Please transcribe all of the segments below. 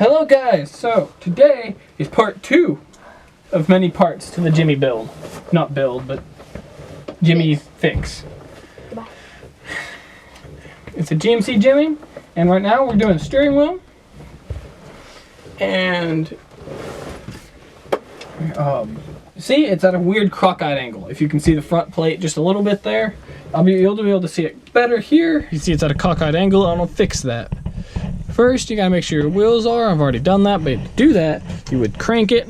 Hello guys, so today is part 2 of many parts to the Jimmy build. Not build, but Jimmy fix. Goodbye. It's a GMC Jimmy, and right now we're doing a steering wheel. And see, it's at a weird crock-eyed angle. If you can see the front plate just a little bit there, you'll be able to see it better here. You see it's at a cockeyed angle. I'm gonna fix that. First, you gotta make sure your wheels are. I've already done that, but to do that, you would crank it,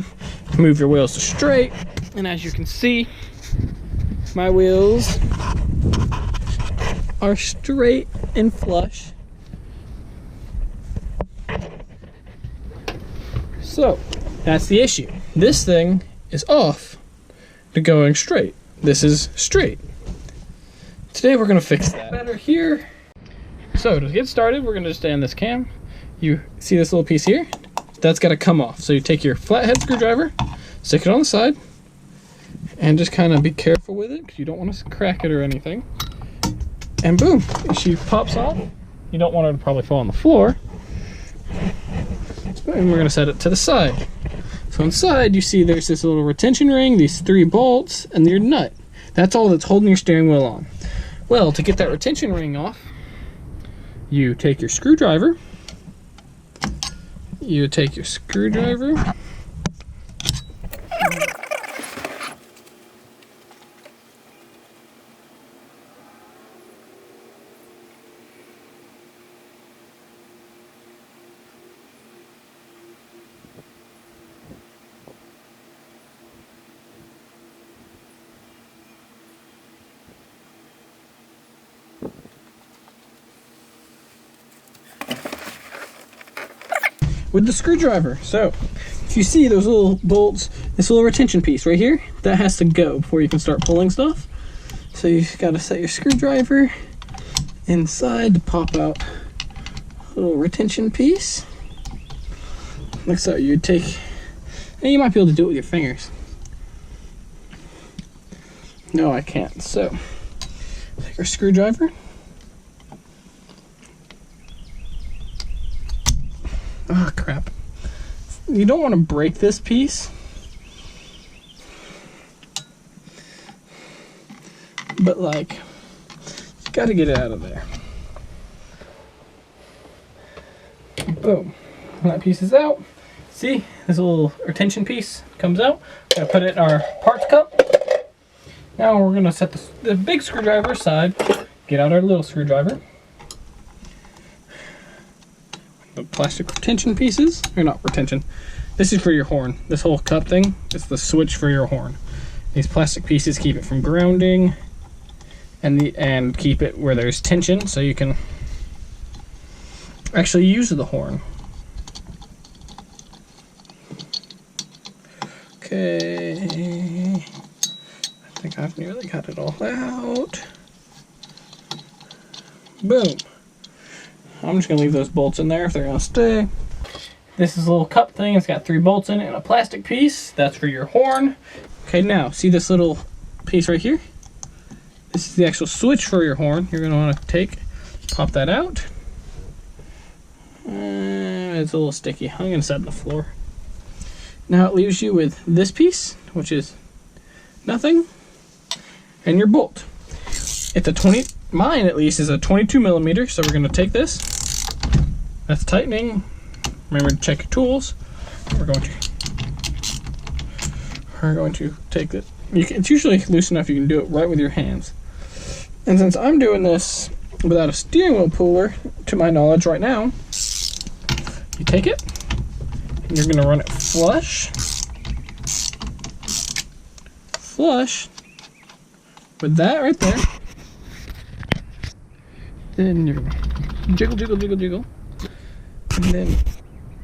move your wheels to straight, and as you can see, my wheels are straight and flush. So, that's the issue. This thing is off to going straight. This is straight. Today we're gonna fix that. Better here. So to get started, we're gonna stand this cam. You see this little piece here? That's gotta come off. So you take your flathead screwdriver, stick it on the side, and just kind of be careful with it because you don't want to crack it or anything. And boom, she pops off. You don't want her to probably fall on the floor. And we're gonna set it to the side. So inside you see there's this little retention ring, these 3 bolts, and your nut. That's all that's holding your steering wheel on. Well, to get that retention ring off, you take your screwdriver, with the screwdriver. So if you see those little bolts, this little retention piece right here, that has to go before you can start pulling stuff. So you got to set your screwdriver inside to pop out a little retention piece. Like so. You take, and you might be able to do it with your fingers. No, I can't. So take our screwdriver. Oh crap. You don't want to break this piece, but like, you got to get it out of there. Boom. When that piece is out, see this little retention piece comes out. Gotta put it in our parts cup. Now we're gonna set the big screwdriver aside, get out our little screwdriver. The plastic retention pieces, or not retention, this is for your horn. This whole cup thing is the switch for your horn. These plastic pieces keep it from grounding and keep it where there's tension so you can actually use the horn. Okay, I think I've nearly got it all out. Boom. I'm just gonna leave those bolts in there if they're gonna stay. This is a little cup thing. It's got 3 bolts in it and a plastic piece. That's for your horn. Okay, now see this little piece right here? This is the actual switch for your horn. You're gonna wanna pop that out. It's a little sticky. I'm gonna set it on the floor. Now it leaves you with this piece, which is nothing, and your bolt. It's a mine at least is a 22 millimeter, so we're gonna take this. That's tightening. Remember to check your tools. We're going to take it. It's usually loose enough you can do it right with your hands. And since I'm doing this without a steering wheel puller, to my knowledge right now, you take it and you're gonna run it flush with that right there. Then you're gonna jiggle, jiggle, jiggle, jiggle. And then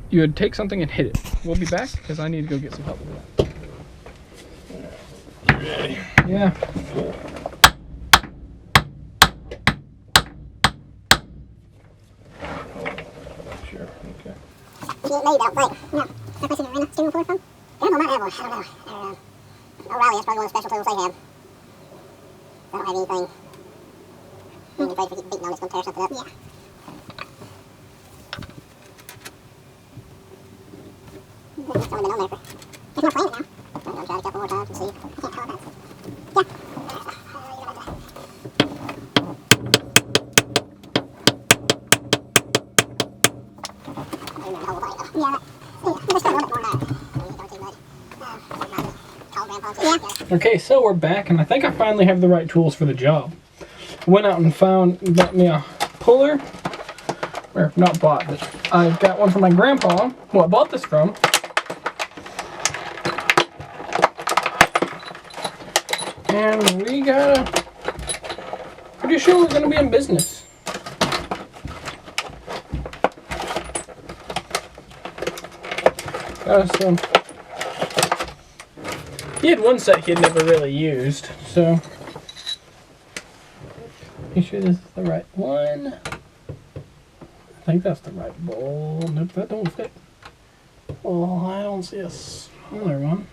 you would take something and hit it. We'll be back because I need to go get some help with that. You ready? Yeah. Sure, okay. You laid out, right? No. Is that person in the steering wheel from? I don't know. I don't know. O'Reilly, that's probably one of the special tools they have. I don't have anything. I'm afraid if we keep beating on it's going to tear something up. Yeah. It's only been on there for... There's more planet now. I'm going to try it a couple more times and see. I can't tell if that's... Yeah. Okay, so we're back, and I think I finally have the right tools for the job. Went out and bought me a puller. Or, not bought, but I got one from my grandpa, who I bought this from. And we got pretty sure we're gonna be in business. He had one set he had never really used, so make sure this is the right one. I think that's the right bowl. Nope, that don't fit. Well, I don't see a smaller one.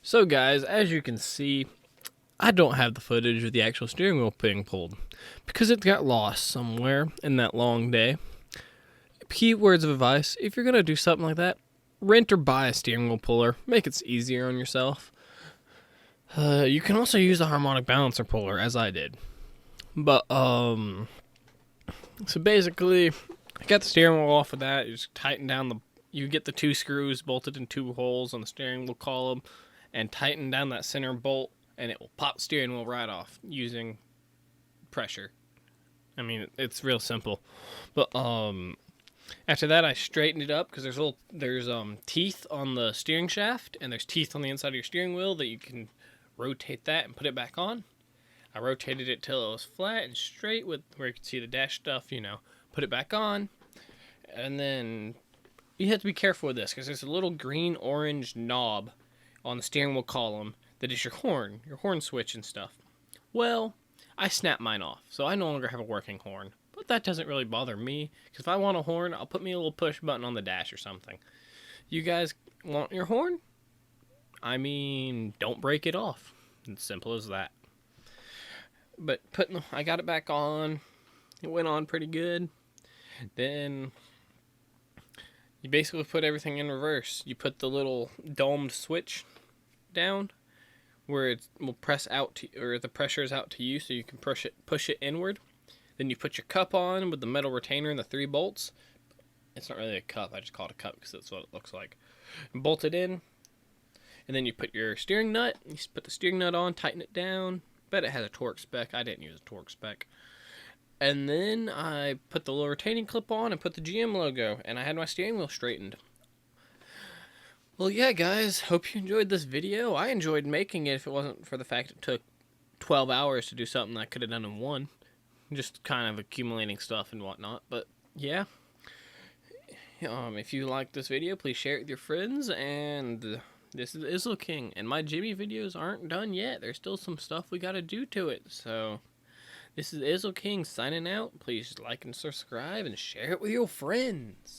So guys, as you can see, I don't have the footage of the actual steering wheel being pulled because it got lost somewhere in that long day. Key words of advice: if you're going to do something like that, rent or buy a steering wheel puller. Make it easier on yourself. You can also use a harmonic balancer puller, as I did. But, so basically, I got the steering wheel off of that. You just tighten down you get the 2 screws bolted in 2 holes on the steering wheel column and tighten down that center bolt, and it will pop the steering wheel right off using pressure. I mean, it's real simple. But, after that, I straightened it up because there's teeth on the steering shaft, and there's teeth on the inside of your steering wheel that you can rotate that and put it back on. I rotated it till it was flat and straight with where you can see the dash stuff, put it back on. And then you have to be careful with this because there's a little green-orange knob on the steering wheel column that is your horn switch and stuff. Well, I snapped mine off, so I no longer have a working horn. But that doesn't really bother me, because if I want a horn, I'll put me a little push button on the dash or something. You guys want your horn? I mean, don't break it off. It's simple as that. But I got it back on. It went on pretty good. Then you basically put everything in reverse. You put the little domed switch down where it will press out to, or the pressure is out to you, so you can push it inward. Then you put your cup on with the metal retainer and the 3 bolts. It's not really a cup, I just call it a cup because that's what it looks like. And bolt it in, and then you put your steering nut. You just put the steering nut on, tighten it down. Bet it has a torque spec. I didn't use a torque spec. And then I put the little retaining clip on and put the GM logo, and I had my steering wheel straightened. Well, yeah, guys, hope you enjoyed this video. I enjoyed making it if it wasn't for the fact it took 12 hours to do something I could have done in 1. Just kind of accumulating stuff and whatnot, but yeah. If you liked this video, please share it with your friends, and this is Izzle King, and my Jimmy videos aren't done yet. There's still some stuff we gotta do to it, so this is Izzle King signing out. Please like and subscribe and share it with your friends.